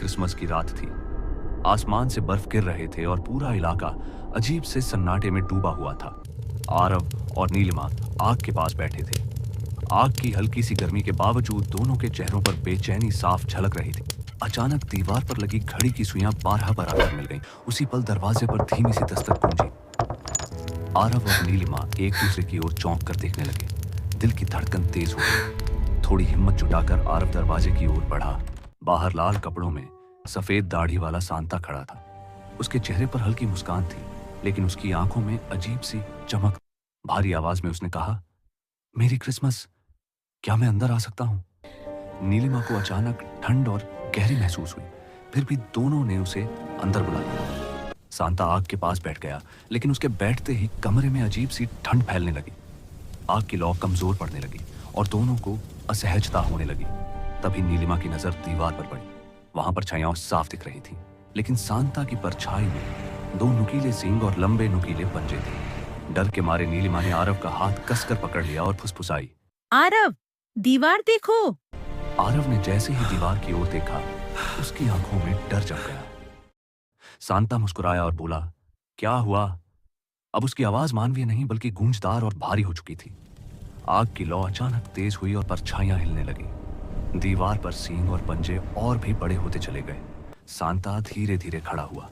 Christmas की रात थी। आसमान से बर्फ गिर रहे थे और पूरा इलाका अजीब से सन्नाटे में डूबा हुआ था। आरव और नीलिमा आग के पास बैठे थे। आग की हल्की सी गर्मी के बावजूद दोनों के चेहरों पर बेचैनी साफ झलक रही थी। अचानक दीवार पर लगी घड़ी की सुइयां 12 पर आकर मिल गईं। उसी पल दरवाजे पर धीमी सी दस्तक गूंजी। आरव और नीलिमा एक दूसरे की ओर चौंक कर देखने लगे। दिल की धड़कन तेज हो गई। थोड़ी हिम्मत जुटाकर आरव दरवाजे की ओर बढ़ा। बाहर लाल कपड़ों में सफेद दाढ़ी वाला सांता खड़ा था। उसके चेहरे पर हल्की मुस्कान थी, लेकिन उसकी आंखों में अजीब सी चमक। भारी आवाज में उसने कहा, मेरी क्रिसमस, क्या मैं अंदर आ सकता हूं? नीलिमा को अचानक ठंड और गहरी महसूस हुई। फिर भी दोनों ने उसे अंदर बुला लिया। सांता आग के पास बैठ गया, लेकिन उसके बैठते ही कमरे में अजीब सी ठंड फैलने लगी। आग की लौ कमजोर पड़ने लगी और दोनों को असहजता होने लगी। तभी नीलिमा की नजर दीवार पर पड़ी। वहां पर छायाएं साफ दिख रही थी, लेकिन सांता की परछाई में 2 नुकीले सींग और लंबे नुकीले पंजे थे। डर के मारे नीलिमा ने आरव का हाथ कसकर पकड़ लिया और फुसफुसाई, आरव, दीवार देखो। आरव ने जैसे ही दीवार की ओर देखा, उसकी आंखों में डर जम गया। सांता मुस्कुराया और बोला, क्या हुआ? अब उसकी आवाज मानवीय नहीं बल्कि गूंजदार और भारी हो चुकी थी। आग की लौ अचानक तेज हुई और परछाइयां हिलने लगी। दीवार पर सींग और पंजे और भी बड़े होते चले गए। सांता धीरे धीरे खड़ा हुआ।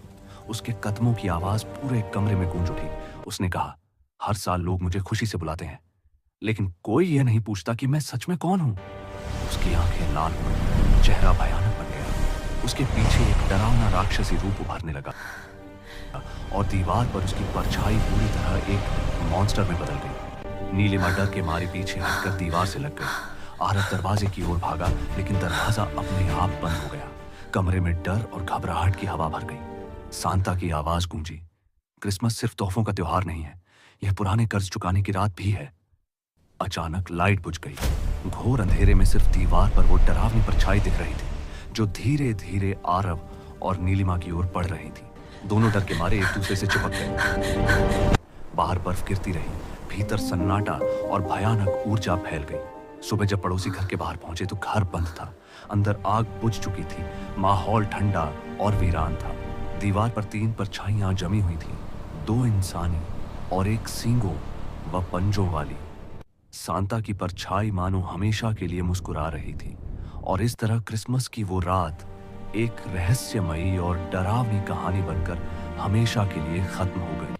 उसके कदमों की आवाज पूरे कमरे में गूंज उठी। उसने कहा, हर साल लोग मुझे खुशी से बुलाते हैं, लेकिन कोई यह नहीं पूछता कि मैं सच में कौन हूं। उसकी आंखें लाल हो गईं, चेहरा भयानक बन गया। उसके पीछे एक डरावना राक्षसी रूप उभरने लगा और दीवार पर उसकी परछाई पूरी तरह एक मॉन्स्टर में बदल गई। नीलिमा डर के मारे पीछे हटकर दीवार से लग गई। आरव दरवाजे की ओर भागा, लेकिन दरवाजा अपने आप बंद हो गया। कमरे में डर और घबराहट की हवा भर गई। सांता की आवाज गूंजी, क्रिसमस सिर्फ तोहफों का त्योहार नहीं है, यह पुराने कर्ज चुकाने की रात भी है। अचानक लाइट बुझ गई। घोर अंधेरे में सिर्फ दीवार पर वो डरावनी परछाई दिख रही थी, जो धीरे धीरे आरव और नीलिमा की ओर बढ़ रही थी। दोनों डर के मारे एक दूसरे से चिपक गए। बाहर बर्फ गिरती रही, भीतर सन्नाटा और भयानक ऊर्जा फैल गई। सुबह जब पड़ोसी घर के बाहर पहुंचे तो घर बंद था। अंदर आग बुझ चुकी थी। माहौल ठंडा और वीरान था। दीवार पर 3 परछाइयां जमी हुई थी, 2 इंसानी और एक सींगों व पंजों वाली। सांता की परछाई मानो हमेशा के लिए मुस्कुरा रही थी। और इस तरह क्रिसमस की वो रात एक रहस्यमयी और डरावनी कहानी बनकर हमेशा के लिए खत्म हो गई।